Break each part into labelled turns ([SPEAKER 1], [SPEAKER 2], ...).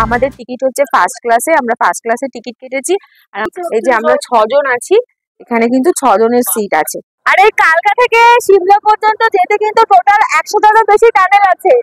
[SPEAKER 1] আমাদের টিকিট হচ্ছে ফার্স্ট ক্লাসে, আমরা ফার্স্ট ক্লাসে টিকিট কেটেছি। আর এই যে আমরা 6 জন আছি, এখানে কিন্তু 6 জনের সিট আছে। আর এই কালকা থেকে সিমলা পর্যন্ত যেতে কিন্তু টোটাল 100টারও বেশি টানেল আছে।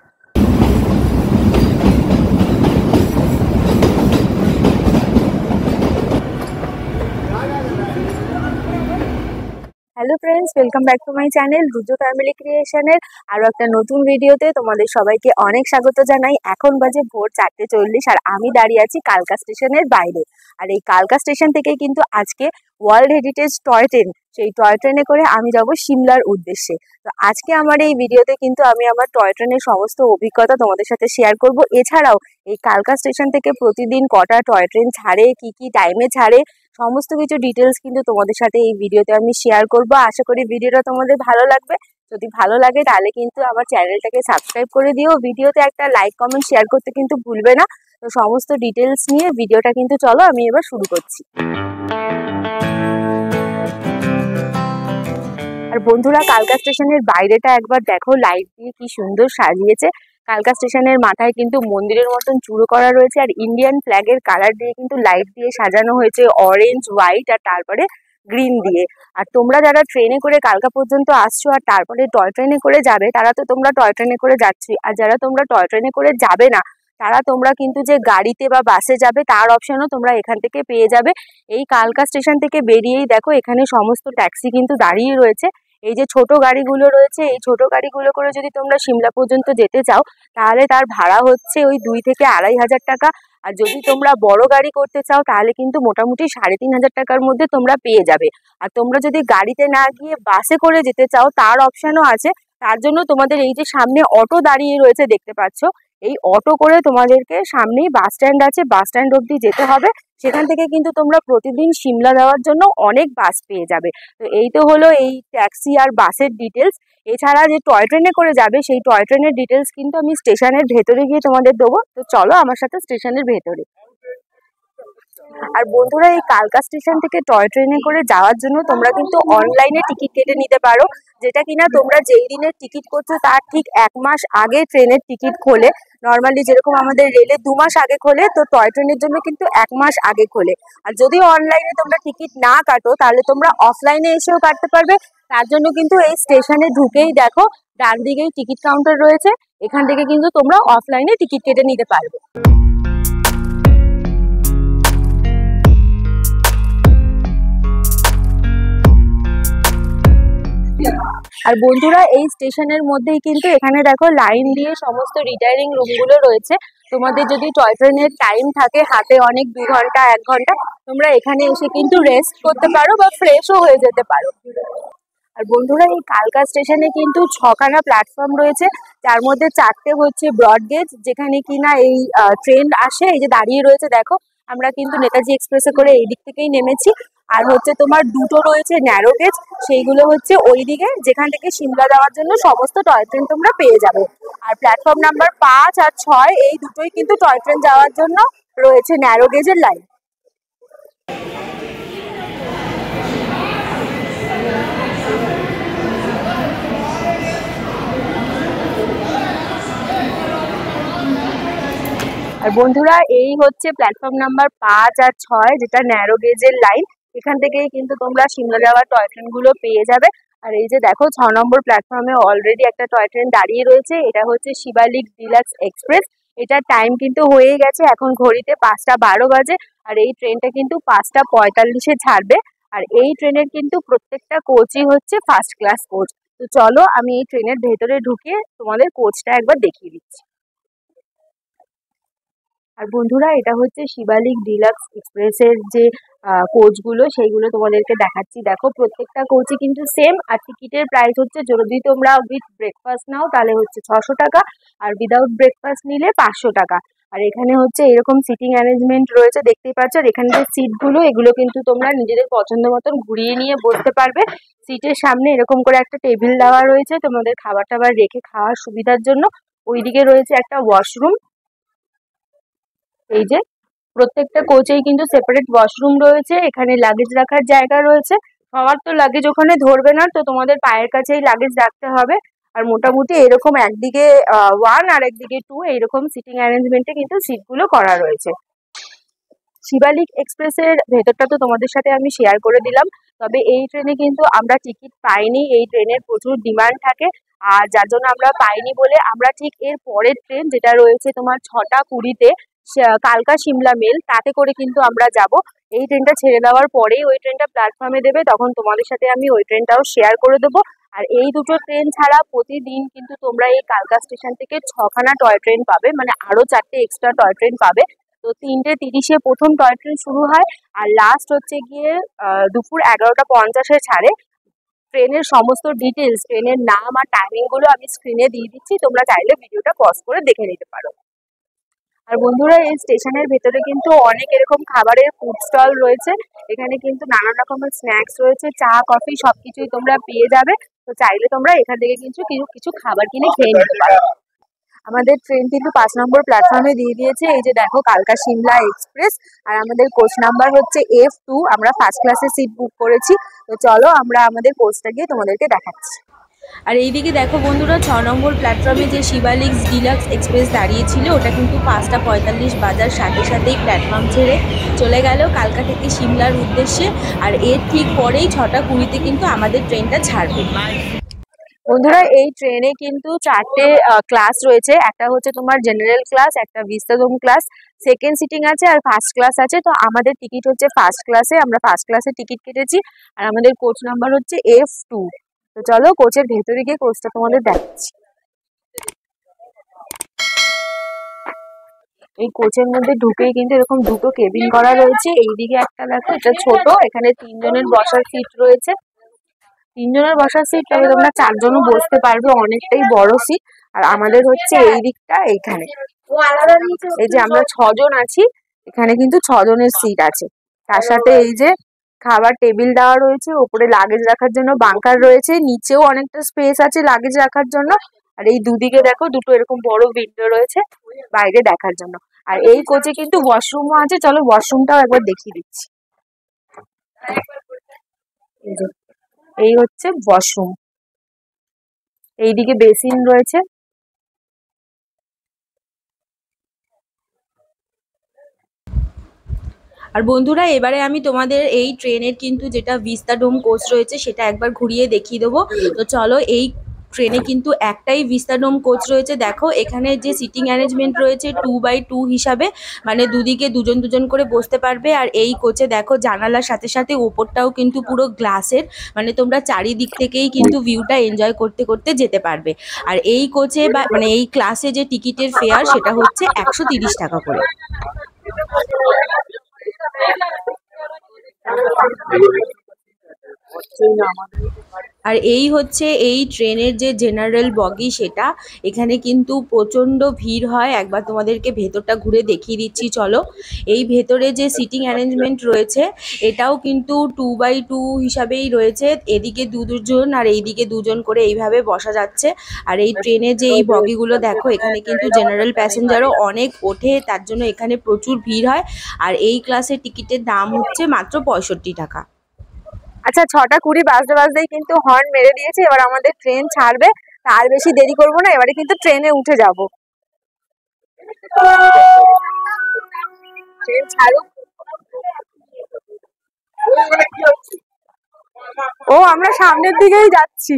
[SPEAKER 1] Hello friends, welcome back to my channel রুজু ফ্যামিলি ক্রিয়েশনের আরো একটা নতুন ভিডিওতে তোমাদের সবাইকে অনেক স্বাগত জানাই। এখন বাজে ভোর 4:40 আর আমি দাঁড়িয়ে আছি কালকা স্টেশনের বাইরে। আর এই কালকা স্টেশন থেকে কিন্তু আজকে ওয়ার্ল্ড হেরিটেজ টয় ট্রেন, সেই টয় ট্রেনে করে আমি যাব সিমলার উদ্দেশ্যে। তো আজকে আমার এই ভিডিওতে কিন্তু আমি আমার টয় ট্রেনের সমস্ত অভিজ্ঞতা তোমাদের সাথে শেয়ার করব। এছাড়াও এই কালকা স্টেশন থেকে প্রতিদিন কটা টয় ট্রেন ছাড়ে, কি কি টাইমে ছাড়ে, সমস্ত কিছু ডিটেলস কিন্তু তোমাদের সাথে এই ভিডিওতে আমি শেয়ার করব। আশা করি ভিডিওটা তোমাদের ভালো লাগবে। যদি ভালো লাগে তাহলে কিন্তু আমার চ্যানেলটাকে সাবস্ক্রাইব করে দিও, ভিডিওতে একটা লাইক কমেন্ট শেয়ার করতে কিন্তু ভুলবে না। তো সমস্ত ডিটেলস নিয়ে ভিডিওটা কিন্তু চলো আমি এবার শুরু করছি। আর বন্ধুরা, কালকা স্টেশনের বাইরেটা একবার দেখো, লাইট দিয়ে কি সুন্দর সাজিয়েছে। কালকা স্টেশনের মাথায় কিন্তু মন্দিরের মতন চূড়ো করা রয়েছে, আর ইন্ডিয়ান ফ্ল্যাগের কালার দিয়ে কিন্তু লাইট দিয়ে সাজানো হয়েছে, অরেঞ্জ, হোয়াইট আর তারপরে গ্রিন দিয়ে। আর তোমরা যারা ট্রেনে করে কালকা পর্যন্ত আসছো আর তারপরে টয় ট্রেনে করে যাবে, তারা তো তোমরা টয় ট্রেনে করে যাচ্ছই। আর যারা তোমরা টয় ট্রেনে করে যাবে না, তারা তোমরা কিন্তু যে গাড়িতে বা বাসে যাবে তার অপশনও তোমরা এখান থেকে পেয়ে যাবে। এই কালকা স্টেশন থেকে বেরিয়েই দেখো এখানে সমস্ত ট্যাক্সি কিন্তু দাঁড়িয়ে রয়েছে। এই যে ছোট গাড়িগুলো রয়েছে, এই ছোট গাড়িগুলো করে যদি তোমরা সিমলা পর্যন্ত যেতে চাও তাহলে তার ভাড়া হচ্ছে ওই 2 থেকে 2,500 টাকা। আর যদি তোমরা বড় গাড়ি করতে চাও তাহলে কিন্তু মোটামুটি 3,500 টাকার মধ্যে তোমরা পেয়ে যাবে। আর তোমরা যদি গাড়িতে না গিয়ে বাসে করে যেতে চাও তার অপশনও আছে। তার জন্য তোমাদের এই যে সামনে অটো দাঁড়িয়ে রয়েছে দেখতে পাচ্ছ, এই অটো করে তোমাদেরকে সামনেই বাস স্ট্যান্ড আছে, বাস স্ট্যান্ড অবধি যেতে হবে। সেখান থেকে কিন্তু তোমরা প্রতিদিন সিমলা যাওয়ার জন্য অনেক বাস পেয়ে যাবে। তো এই তো হলো এই ট্যাক্সি আর বাসের ডিটেলস। এছাড়া যে টয় ট্রেনে করে যাবে সেই টয় ট্রেনের ডিটেলস কিন্তু আমি স্টেশনের ভেতরে গিয়ে তোমাদের দেবো। তো চলো আমার সাথে স্টেশনের ভেতরে। আর বন্ধুরা, এই কালকা স্টেশন থেকে টয় ট্রেনে করে যাওয়ার জন্য তোমরা কিন্তু অনলাইনে টিকিট কেটে নিতে পারো, যেটা কিনা তোমরা যেই দিনের টিকিট করছো তার ঠিক 1 মাস আগে ট্রেনের টিকিট খোলে। নর্মালি যেরকম আমাদের রেলে 2 মাস আগে খোলে, তো টয় ট্রেনের জন্য কিন্তু 1 মাস আগে খোলে। আর যদি অনলাইনে তোমরা টিকিট না কাটো তাহলে তোমরা অফলাইনে এসেও কাটতে পারবে। তার জন্য কিন্তু এই স্টেশনে ঢুকেই দেখো ডান দিকেই টিকিট কাউন্টার রয়েছে, এখান থেকে কিন্তু তোমরা অফলাইনে টিকিট কেটে নিতে পারবে। আর বন্ধুরা, এই স্টেশনের মধ্যেই কিন্তু এখানে দেখো লাইন দিয়ে সমস্ত রিটায়ারিং রুমগুলো রয়েছে। তোমাদের যদি টয় ট্রেনের টাইম থাকে হাতে অনেক, 2 ঘন্টা 1 ঘন্টা, তোমরা এখানে এসে কিন্তু রেস্ট করতে পারো বা ফ্রেশও হয়ে যেতে পারো। আর বন্ধুরা, এই কালকা স্টেশনে কিন্তু 6খানা প্ল্যাটফর্ম রয়েছে, যার মধ্যে 4টে হচ্ছে ব্রড গেজ, যেখানে কিনা এই ট্রেন আসে। এই যে দাঁড়িয়ে রয়েছে দেখো, আমরা কিন্তু নেতাজি এক্সপ্রেসে করে এই দিক থেকেই নেমেছি। আর হচ্ছে তোমার 2টো রয়েছে ন্যারো গেজ, সেইগুলো হচ্ছে ওই দিকে, যেখান থেকে সিমলা যাওয়ার জন্য সমস্ত টয় ট্রেন তোমরা পেয়ে যাবে। আর প্ল্যাটফর্ম নাম্বার 5 আর 6 এই দুটোই কিন্তু টয় ট্রেন যাওয়ার জন্য রয়েছে ন্যারো গেজের লাইন। আর বন্ধুরা, এই হচ্ছে প্ল্যাটফর্ম নাম্বার 5 আর 6, যেটা ন্যারো গেজের লাইন। এখান থেকেই কিন্তু তোমরা সিমলা যাওয়ার টয় ট্রেন গুলো পেয়ে যাবে। আর এই যে দেখো 6 নম্বর প্ল্যাটফর্মে অলরেডি একটা টয় ট্রেন দাঁড়িয়ে রয়েছে, এটা হচ্ছে শিবালিক ডিলাক্স এক্সপ্রেস। এটার টাইম কিন্তু হয়ে গেছে, এখন ঘড়িতে 5টা 12 বাজে। আর এই ট্রেনটা কিন্তু 5টা 45-এ ছাড়বে। আর এই ট্রেনের কিন্তু প্রত্যেকটা কোচই হচ্ছে ফার্স্ট ক্লাস কোচ। তো চলো আমি এই ট্রেনের ভেতরে ঢুকে তোমাদের কোচটা একবার দেখিয়ে দিচ্ছি। আর বন্ধুরা, এটা হচ্ছে শিবালিক ডিলাক্স এক্সপ্রেসের যে কোচগুলো, সেইগুলো তোমাদেরকে দেখাচ্ছি। দেখো প্রত্যেকটা কোচই কিন্তু সেম। আর টিকিটের প্রাইস হচ্ছে, যদি তোমরা উইথ ব্রেকফাস্ট নাও তাহলে হচ্ছে 600 টাকা, আর উইদাউট ব্রেকফাস্ট নিলে 500 টাকা। আর এখানে হচ্ছে এরকম সিটিং অ্যারেঞ্জমেন্ট রয়েছে দেখতেই পাচ্ছ। আর এখানে যে সিটগুলো, এগুলো কিন্তু তোমরা নিজেদের পছন্দ মতন ঘুরিয়ে নিয়ে বসতে পারবে। সিটের সামনে এরকম করে একটা টেবিল দেওয়া রয়েছে তোমাদের খাবার টাবার রেখে খাওয়ার সুবিধার জন্য। ওইদিকে রয়েছে একটা ওয়াশরুম। এই যে প্রত্যেকটা কোচেই কিন্তু সেপারেট ওয়াশরুম রয়েছে, এখানে লাগেজ রাখার জায়গা রয়েছে। সবার তো লাগেজ ওখানে ধরবে না, তো তোমাদের পায়ের কাছেই লাগেজ রাখতে হবে। আর মোটামুটি এরকম একদিকে 1 আর একদিকে 2 এইরকম সিটিং অ্যারেঞ্জমেন্টে কিন্তু সিটগুলো করা রয়েছে। শিবালিক এক্সপ্রেসের ভেতরটা তো তোমাদের সাথে আমি শেয়ার করে দিলাম। তবে এই ট্রেনে কিন্তু আমরা টিকিট পাইনি, এই ট্রেনের প্রচুর ডিমান্ড থাকে, আর যার জন্য আমরা পাইনি বলে আমরা ঠিক এর পরের ট্রেন যেটা রয়েছে তোমার 6:20-তে কালকা সিমলা মেল, তাতে করে কিন্তু আমরা যাব। এই ট্রেনটা ছেড়ে দেওয়ার পরেই ওই ট্রেনটা প্ল্যাটফর্মে দেবে, তখন তোমাদের সাথে আমি ওই ট্রেনটাও শেয়ার করে দেবো। আর এই দুটো ট্রেন ছাড়া প্রতিদিন কিন্তু তোমরা এই কালকা স্টেশন থেকে 6খানা টয় ট্রেন পাবে, মানে আরো 4টে এক্সট্রা টয় ট্রেন পাবে। তো 3:30-এ প্রথম টয় ট্রেন শুরু হয়, আর লাস্ট হচ্ছে গিয়ে দুপুর 11:50-এ ছাড়ে। ট্রেনের সমস্ত ডিটেলস, ট্রেনের নাম আর টাইমিং গুলো আমি স্ক্রিনে দিয়ে দিচ্ছি, তোমরা চাইলে ভিডিওটা পজ করে দেখে নিতে পারো। আর বন্ধুরা, এই স্টেশনের ভেতরে কিন্তু অনেক এরকম খাবারের ফুড স্টল রয়েছে। এখানে কিন্তু নানান রকমের স্ন্যাক্স রয়েছে, চা কফি সবকিছুই তোমরা পেয়ে যাবে। তো চাইলে তোমরা এখান থেকে কিন্তু কিছু খাবার কিনে খেয়ে নিতে পারো। আমাদের ট্রেন কিন্তু 5 নম্বর প্ল্যাটফর্মে দিয়ে দিয়েছে, এই যে দেখো কালকা সিমলা এক্সপ্রেস। আর আমাদের কোচ নাম্বার হচ্ছে F2, আমরা ফার্স্ট ক্লাসে সিট বুক করেছি। তো চলো আমরা আমাদের কোচটা গিয়ে তোমাদেরকে দেখাচ্ছি। আর এইদিকে দেখো বন্ধুরা, 6 নম্বর প্ল্যাটফর্মে যে শিবালিক্স ডিলাক্স এক্সপ্রেস দাঁড়িয়েছিল ওটা কিন্তু 5:45 বাজার সাথে সাথেই প্ল্যাটফর্ম ছেড়ে চলে গেল কালকা থেকে সিমলার উদ্দেশ্যে। আর এর ঠিক পরেই 6:20-তে কিন্তু আমাদের ট্রেনটা ছাড়বে। বন্ধুরা, এই ট্রেনে কিন্তু 4টে ক্লাস রয়েছে, একটা হচ্ছে তোমার জেনারেল ক্লাস, একটা ভিস্তাডোম ক্লাস, সেকেন্ড সিটিং আছে, আর ফার্স্ট ক্লাস আছে। তো আমাদের টিকিট হচ্ছে ফার্স্ট ক্লাসে, আমরা ফার্স্ট ক্লাসে টিকিট কেটেছি। আর আমাদের কোচ নাম্বার হচ্ছে F2। তো চলো কোচের ভেতরে গিয়ে কোচটা তোমাদের দেখাচ্ছি। এই কোচের মধ্যে ঢুকেই কিন্তু এরকম দুটো কেবিন করা রয়েছে। এইদিকে একটা দেখো, এটা ছোট, এখানে 3 জনের বসার সিট রয়েছে। 3 জনের বসার সিট, তবে তোমরা 4 জনও বসতে পারবে, অনেকটাই বড় সিট। আর আমাদের হচ্ছে এই দিকটা, এইখানে এই যে আমরা 6 জন আছি, এখানে কিন্তু 6 জনের সিট আছে। তার সাথে এই যে খাবার টেবিল দেওয়া রয়েছে, ওপরে লাগেজ রাখার জন্য বাঙ্কার রয়েছে, নিচেও অনেকটা স্পেস আছে লাগেজ রাখার জন্য। আর এই দুদিকে দেখো দুটো এরকম বড় উইন্ডো রয়েছে বাইরে দেখার জন্য। আর এই কোচে কিন্তু ওয়াশরুমও আছে, চলো ওয়াশরুমটাও একবার দেখিয়ে দিচ্ছি। এই হচ্ছে ওয়াশরুম, এইদিকে বেসিন রয়েছে। আর বন্ধুরা, এবারে আমি তোমাদের এই ট্রেনের কিন্তু যেটা ভিস্তাডোম কোচ রয়েছে সেটা একবার ঘুরিয়ে দেখিয়ে দেবো। তো চলো, এই ট্রেনে কিন্তু একটাই ভিস্তাডোম কোচ রয়েছে। দেখো এখানে যে সিটিং অ্যারেঞ্জমেন্ট রয়েছে 2x2 হিসাবে, মানে দুদিকে দুজন দুজন করে বসতে পারবে। আর এই কোচে দেখো জানালার সাথে সাথে ওপরটাও কিন্তু পুরো গ্লাসের, মানে তোমরা চারিদিক থেকেই কিন্তু ভিউটা এনজয় করতে করতে যেতে পারবে। আর এই কোচে বা মানে এই ক্লাসে যে টিকিটের ফেয়ার সেটা হচ্ছে 130 টাকা করে। আর এই হচ্ছে এই ট্রেনের যে জেনারেল বগি, সেটা এখানে কিন্তু প্রচণ্ড ভিড় হয়। একবার তোমাদেরকে ভেতরটা ঘুরে দেখিয়ে দিচ্ছি চলো। এই ভেতরে যে সিটিং অ্যারেঞ্জমেন্ট রয়েছে এটাও কিন্তু 2x2 হিসাবেই রয়েছে, এদিকে দুজন আর এইদিকে দুজন করে এইভাবে বসা যাচ্ছে। আর এই ট্রেনে যে এই বগিগুলো দেখো, এখানে কিন্তু জেনারেল প্যাসেঞ্জারও অনেক ওঠে, তার জন্য এখানে প্রচুর ভিড় হয়। আর এই ক্লাসের টিকিটের দাম হচ্ছে মাত্র 65 টাকা। আচ্ছা, 6:20 বাজতে বাজতেই কিন্তু হর্ন মেরে দিয়েছে, এবার আমাদের ট্রেন ছাড়বে। আর বেশি দেরি করবো না, এবারে কিন্তু ট্রেনে উঠে যাব। ট্রেন ছাড়ুক। ও, আমরা সামনের দিকেই যাচ্ছি।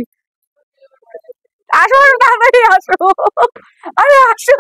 [SPEAKER 1] আসো, তাড়াতাড়ি আসো, আরে আসো।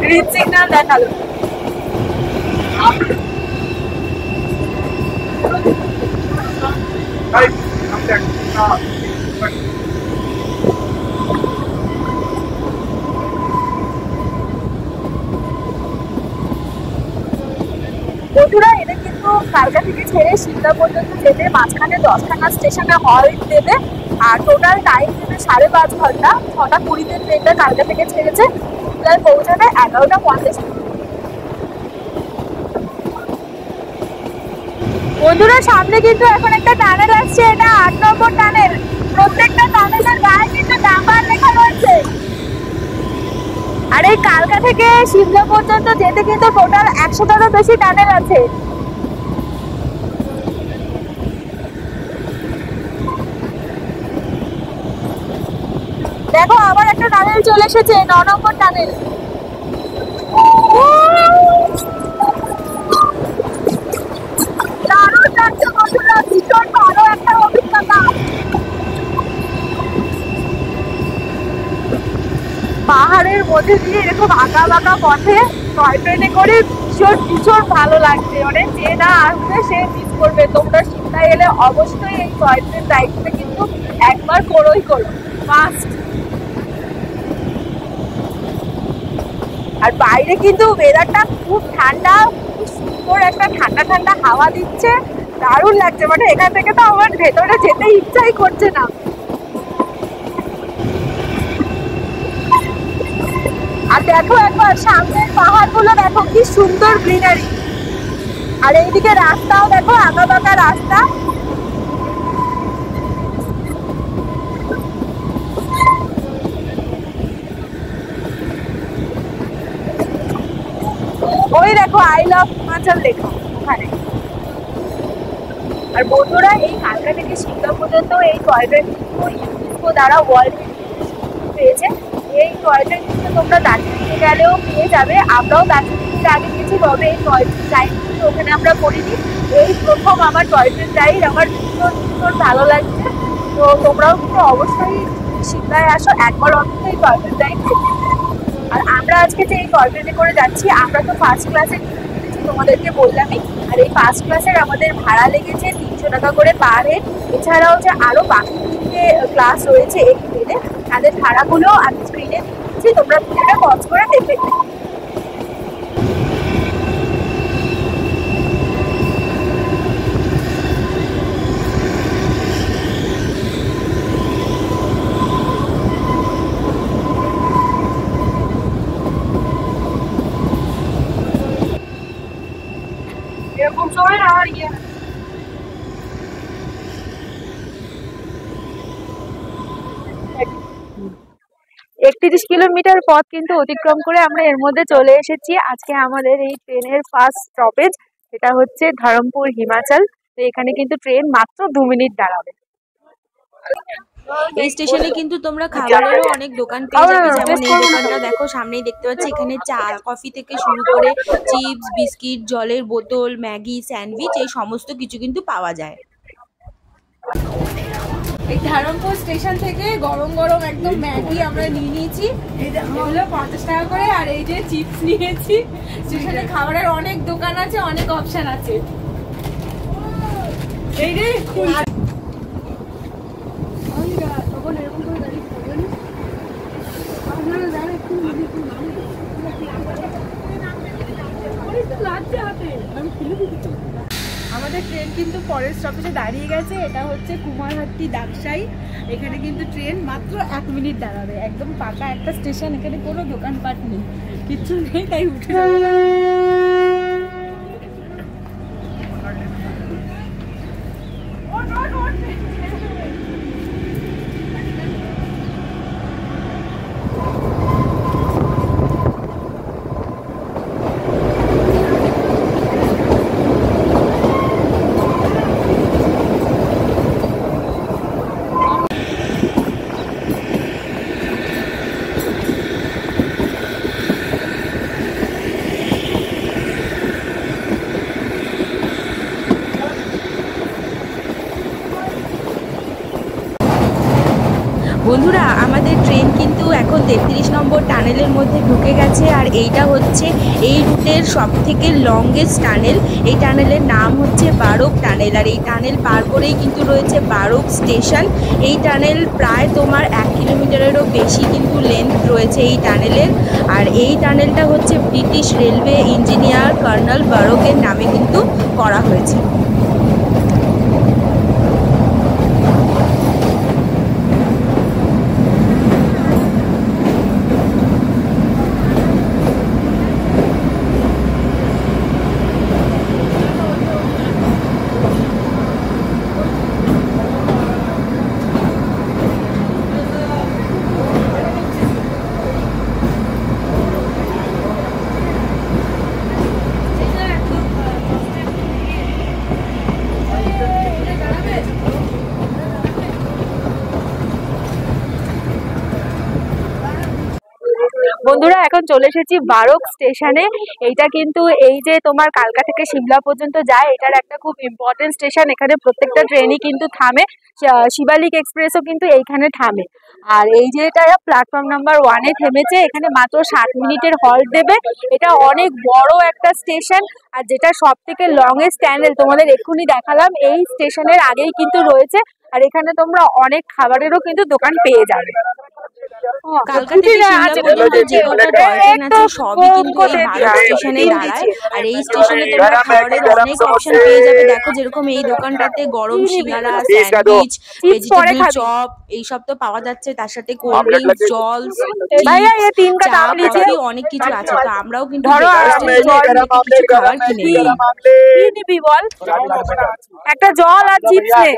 [SPEAKER 1] গ্রিন সিগন্যাল দেখালো। বন্ধুরা, এটা কিন্তু কালকা থেকে ছেড়ে সিমলা পর্যন্ত যেতে মাঝখানে 10খানা স্টেশনে হল্ট দেবে। আর টোটাল টাইম দেবে 5.5 ঘন্টা। 6:20-তে ট্রেনটা কালকা থেকে ছেড়েছে, সিমলায় পৌঁছাবে 11:50। বন্ধুরা সামনে কিন্তু এখন একটা টানেল আসছে, এটা 8 নম্বর টানেল। প্রত্যেকটা টানেলের গায়ে কিন্তু নাম্বার লেখা রয়েছে। আর এই কালকা থেকে সিমলা পর্যন্ত যেতে কিন্তু টোটাল 100টারও বেশি টানেল আছে। দেখো আবার একটা টানেল চলে এসেছে, 9 নম্বর টানেল। দারুণ লাগছে বন্ধুরা, ভীষণ ভালো একটা অভিজ্ঞতা। পাহাড়ের মধ্যে দিয়ে এরকম আঁকা বাঁকা পথে টয় ট্রেনে করে ভীষণ ভীষণ ভালো লাগছে। মানে যে না আসবে সে মিস করবে। তোমরা সিমলায় এলে অবশ্যই এই টয় ট্রেন রাইডটা কিন্তু একবার করোই করো, মাস্ট। আর বাইরে কিন্তু ওয়েদারটা খুব ঠান্ডা, খুব সুন্দর একটা ঠান্ডা ঠান্ডা হাওয়া দিচ্ছে, দারুণ লাগছে। মানে এখান থেকে তো আমার ভেতরে যেতে ইচ্ছাই করছে না। আর দেখো একবার সামনের পাহাড়গুলো দেখো কি সুন্দর গ্রিনারি। আর এইদিকে রাস্তাও দেখো, আঁকা বাঁকা রাস্তা। ওই দেখো আই লাভ হিমাচল লেখা ওখানে। আর বন্ধুরা এই কালকা থেকে সিমলা পর্যন্ত এই টয় ট্রেন কিন্তু ইউনেস্কো দ্বারা ওয়ার্ল্ড হেরিটেজ পেয়েছে। এই টয় ট্রেন কিন্তু তোমরা দার্জিলিংয়ে গেলেও পেয়ে যাবে। আমরাও দার্জিলিংয়ের আগে গেছি, তবে এই টয় ট্রেন রাইড কিন্তু ওখানে আমরা করিনি। এই প্রথম আমার টয় ট্রেন রাইড, আমার ভীষণ ভীষণ ভালো লাগছে। তো তোমরাও কিন্তু অবশ্যই সিমলায় আসো, একবার অন্তত এই টয় ট্রেন রাইড করতে। আর আমরা আজকে যে এই টয় ট্রেনে করে যাচ্ছি, আমরা তো ফার্স্ট ক্লাসে তোমাদেরকে বললামই। আর এই ফার্স্ট ক্লাসের আমাদের ভাড়া লেগেছে 300 টাকা করে পার হেড। এছাড়াও যে আরো বাকি 3টে ক্লাস রয়েছে এই ট্রেনে, তাদের ভাড়াগুলো আমি স্ক্রিনে দিচ্ছি, তোমরা ভিডিওটা পজ করে দেখে নিও। এরকম সময় আর 31 কিলোমিটার পথ কিন্তু অতিক্রম করে আমরা এর মধ্যে চলে এসেছি। আজকে আমাদের এই ট্রেনের ফার্স্ট স্টপেজ, এটা হচ্ছে ধরমপুর হিমাচল। তো এখানে কিন্তু ট্রেন মাত্র 2 মিনিট দাঁড়াবে।
[SPEAKER 2] এই স্টেশনে কিন্তু তোমরা খাবারেরও অনেক দোকান পেয়ে যাবে। যেমন এই দোকানটা দেখো সামনেই দেখতে পাচ্ছি, এখানে চা কফি থেকে শুরু করে চিপস বিস্কিট জলের বোতল ম্যাগি স্যান্ডউইচ এই সমস্ত কিছু কিন্তু পাওয়া যায়।
[SPEAKER 3] এই ধরমপুর স্টেশন থেকে গরম গরম একদম ম্যাগি আমরা নিয়ে নিয়েছি, হলো 50 টাকা করে। আর এই যে চিপস নিয়েছি। স্টেশনে খাবারের অনেক দোকান আছে, অনেক অপশন আছে। এই রে আমাদের ট্রেন কিন্তু পরের স্টপেজে দাঁড়িয়ে গেছে। এটা হচ্ছে কুমারহাটি দাকসাই। এখানে কিন্তু ট্রেন মাত্র 1 মিনিট দাঁড়াবে। একদম পাকা একটা স্টেশন, এখানে কোনো দোকানপাট নেই, কিচ্ছু নেই, তাই উঠে যাবে।
[SPEAKER 2] বন্ধুরা আমাদের ট্রেন কিন্তু এখন 33 নম্বর টানেলের মধ্যে ঢুকে গেছে, আর এইটা হচ্ছে এই রুটের সবথেকে লংগেস্ট টানেল। এই টানেলের নাম হচ্ছে বারোক টানেল, আর এই টানেল পার করেই কিন্তু রয়েছে বারোক স্টেশন। এই টানেল প্রায় তোমার 1 কিলোমিটারেরও বেশি কিন্তু লেন্থ রয়েছে এই টানেলের। আর এই টানেলটা হচ্ছে ব্রিটিশ রেলওয়ে ইঞ্জিনিয়ার কর্নেল বারোকের নামে কিন্তু করা হয়েছে।
[SPEAKER 1] বন্ধুরা এখন চলে এসেছি বারোক স্টেশনে। এইটা কিন্তু এই যে তোমার কালকা থেকে সিমলা পর্যন্ত যায়, এটার একটা খুব ইম্পর্টেন্ট স্টেশন। এখানে প্রত্যেকটা ট্রেনই কিন্তু থামে, শিবালিক এক্সপ্রেসও কিন্তু এইখানে থামে। আর এই যে এটা প্ল্যাটফর্ম নাম্বার 1-এ থেমেছে, এখানে মাত্র 60 মিনিটের হল্ট দেবে। এটা অনেক বড় একটা স্টেশন, আর যেটা সব থেকে লংগেস্ট টানেল তোমাদের এক্ষুনি দেখালাম, এই স্টেশনের আগেই কিন্তু রয়েছে। আর এখানে তোমরা অনেক খাবারেরও কিন্তু দোকান পেয়ে যাবে।
[SPEAKER 2] কালকা থেকে সিমলা পর্যন্ত যে কটা টয় ট্রেন আছে সবই কিন্তু এই বারোক স্টেশনে দাঁড়ায়। আর এই স্টেশনে তোমরা খাবারের অনেক অপশন পেয়ে যাবে। দেখো যেরকম এই দোকানটাতে গরম সিঙ্গারা, স্যান্ডউইচ, ভেজিটেবল চপ এইসব তো পাওয়া যাচ্ছে, তার সাথে কোল্ড ড্রিঙ্কস, জল, চা, কফি অনেক কিছু আছে। তো আমরাও কিন্তু কিছু খাবার কিনে নিই।
[SPEAKER 1] বল একটা জল আর চিপস নে।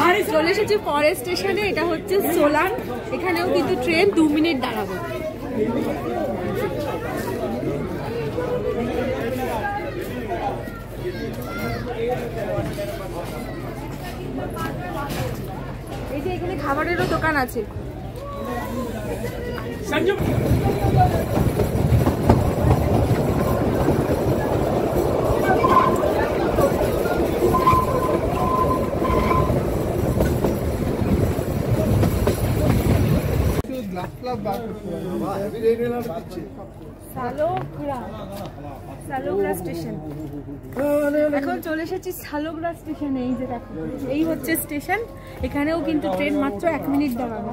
[SPEAKER 1] আর চলে এসেছি পরের স্টেশনে, এটা হচ্ছে সোলান। এখানেও কিন্তু ট্রেন 2 মিনিট দাঁড়াবে। এই যে এখানে খাবারেরও দোকান আছে। সালোগ্রা স্টেশন। এখন চলে এসেছি সালোগ্রা স্টেশনে। এই যে দেখো, এই হচ্ছে স্টেশন। এখানেও কিন্তু ট্রেন মাত্র 1 মিনিট দাঁড়াবে।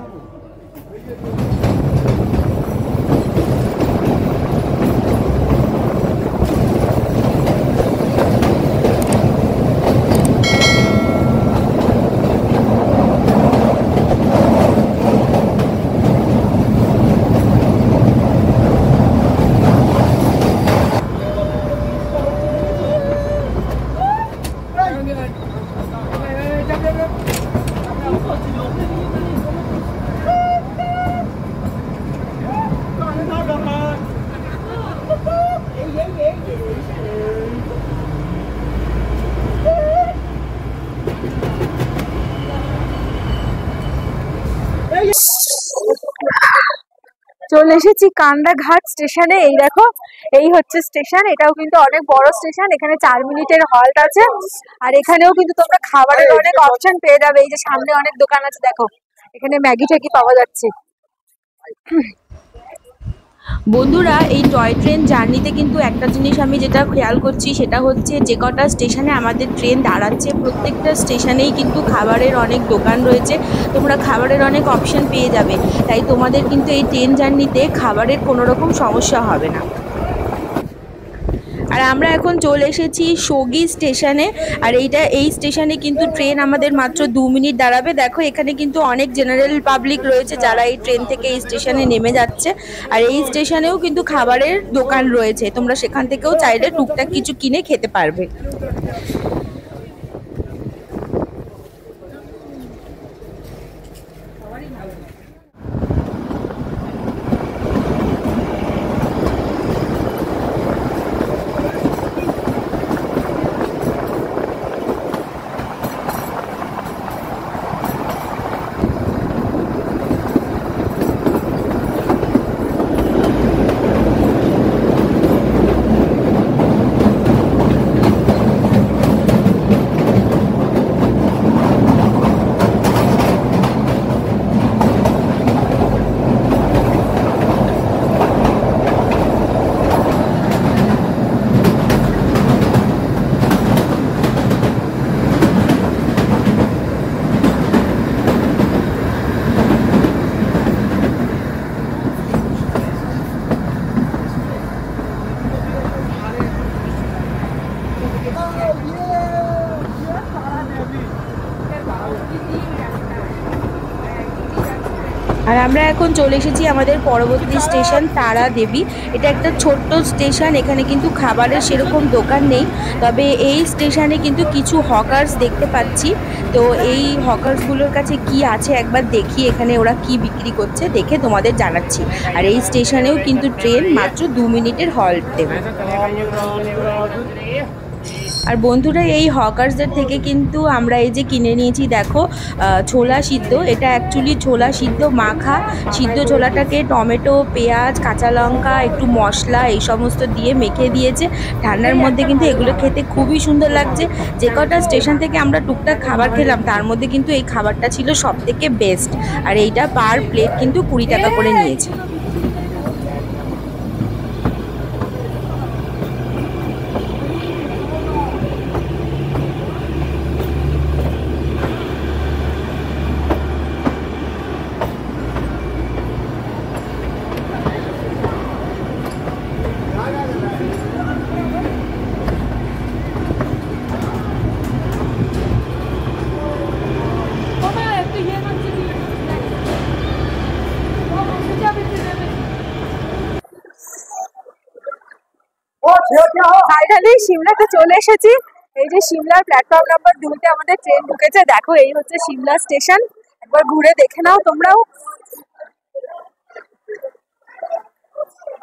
[SPEAKER 1] চলে এসেছি কান্দাঘাট স্টেশনে। এই দেখো, এই হচ্ছে স্টেশন। এটাও কিন্তু অনেক বড় স্টেশন। এখানে 4 মিনিটের হল্ট আছে। আর এখানেও কিন্তু তোমরা খাবারের অনেক অপশন পেয়ে যাবে। এই যে সামনে অনেক দোকান আছে, দেখো এখানে ম্যাগি ট্যাগি পাওয়া যাচ্ছে।
[SPEAKER 2] বন্ধুরা এই টয় ট্রেন জার্নিতে কিন্তু একটা জিনিস আমি যেটা খেয়াল করছি, সেটা হচ্ছে যে কটা স্টেশনে আমাদের ট্রেন দাঁড়াচ্ছে প্রত্যেকটা স্টেশনেই কিন্তু খাবারের অনেক দোকান রয়েছে। তোমরা খাবারের অনেক অপশন পেয়ে যাবে, তাই তোমাদের কিন্তু এই ট্রেন জার্নিতে খাবারের কোনো রকম সমস্যা হবে না। আর আর আমরা এখন চলে এসেছি সগি স্টেশনে। আর এই স্টেশনে কিন্তু ট্রেন আমাদের মাত্র 2 মিনিট দাঁড়াবে। দেখো এখানে কিন্তু অনেক জেনারেল পাবলিক রয়েছে যারা এই ট্রেন থেকে এই স্টেশনে নেমে যাচ্ছে। আর এই স্টেশনেও কিন্তু খাবারের দোকান রয়েছে, তোমরা সেখান থেকেও চাইলে টুকটাক কিছু কিনে খেতে পারবে। আর আমরা এখন চলে এসেছি আমাদের পরবর্তী স্টেশন তারা দেবী। এটা একটা ছোট্ট স্টেশন, এখানে কিন্তু খাবারের সেরকম দোকান নেই, তবে এই স্টেশনে কিন্তু কিছু হকার্স দেখতে পাচ্ছি। তো এই হকার্সগুলোর কাছে কি আছে একবার দেখি, এখানে ওরা কি বিক্রি করছে দেখে তোমাদের জানাচ্ছি। আর এই স্টেশনেও কিন্তু ট্রেন মাত্র 2 মিনিটের হল্ট দেবে। আর বন্ধুরা এই হকার্সদের থেকে কিন্তু আমরা এই যে কিনে নিয়েছি দেখো ছোলা সিদ্ধ। এটা অ্যাকচুয়ালি ছোলা সিদ্ধ মাখা, সিদ্ধ ছোলাটাকে টমেটো, পেঁয়াজ, কাঁচা লঙ্কা, একটু মশলা এই সমস্ত দিয়ে মেখে দিয়েছে। ঠান্ডার মধ্যে কিন্তু এগুলো খেতে খুবই সুন্দর লাগছে। যে কটা স্টেশন থেকে আমরা টুকটাক খাবার খেলাম তার মধ্যে কিন্তু এই খাবারটা ছিল সব থেকে বেস্ট। আর এইটা পার প্লেট কিন্তু 20 টাকা করে নিয়েছে।
[SPEAKER 1] ফাইনালি সিমলাতে চলে এসেছি। এই যে সিমলার প্ল্যাটফর্ম নাম্বার 2-তে আমাদের ট্রেন ঢুকেছে। দেখো এই হচ্ছে সিমলা স্টেশন, একবার ঘুরে দেখে নাও তোমরাও।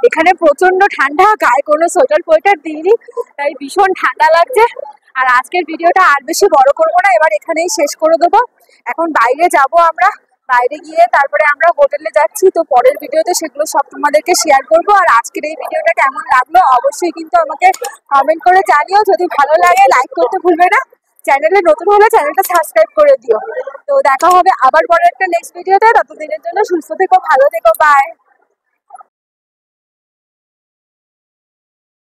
[SPEAKER 1] এখানে প্রচন্ড ঠান্ডা, গায়ে কোনো সোয়েটার ফোয়েটার দিইনি, তাই ভীষণ ঠান্ডা লাগছে। আর আজকের ভিডিওটা আর বেশি বড় করবো না, এবার এখানেই শেষ করে দেবো। এখন বাইরে যাব আমরা, বাইরে গিয়ে তারপরে আমরা হোটেলে যাচ্ছি। তো পরের ভিডিওতে সেগুলো সব তোমাদেরকে শেয়ার করবো। আর আজকের এই ভিডিওটা কেমন লাগলো অবশ্যই কিন্তু আমাকে কমেন্ট করে জানিও। যদি ভালো লাগে লাইক করতে ভুলবে না, চ্যানেলে নতুন হলে চ্যানেলটা সাবস্ক্রাইব করে দিও। তো দেখা হবে আবার পরে একটা নেক্সট ভিডিওতে। ততদিনের জন্য সুস্থ থেকো, ভালো থেকো, বাই।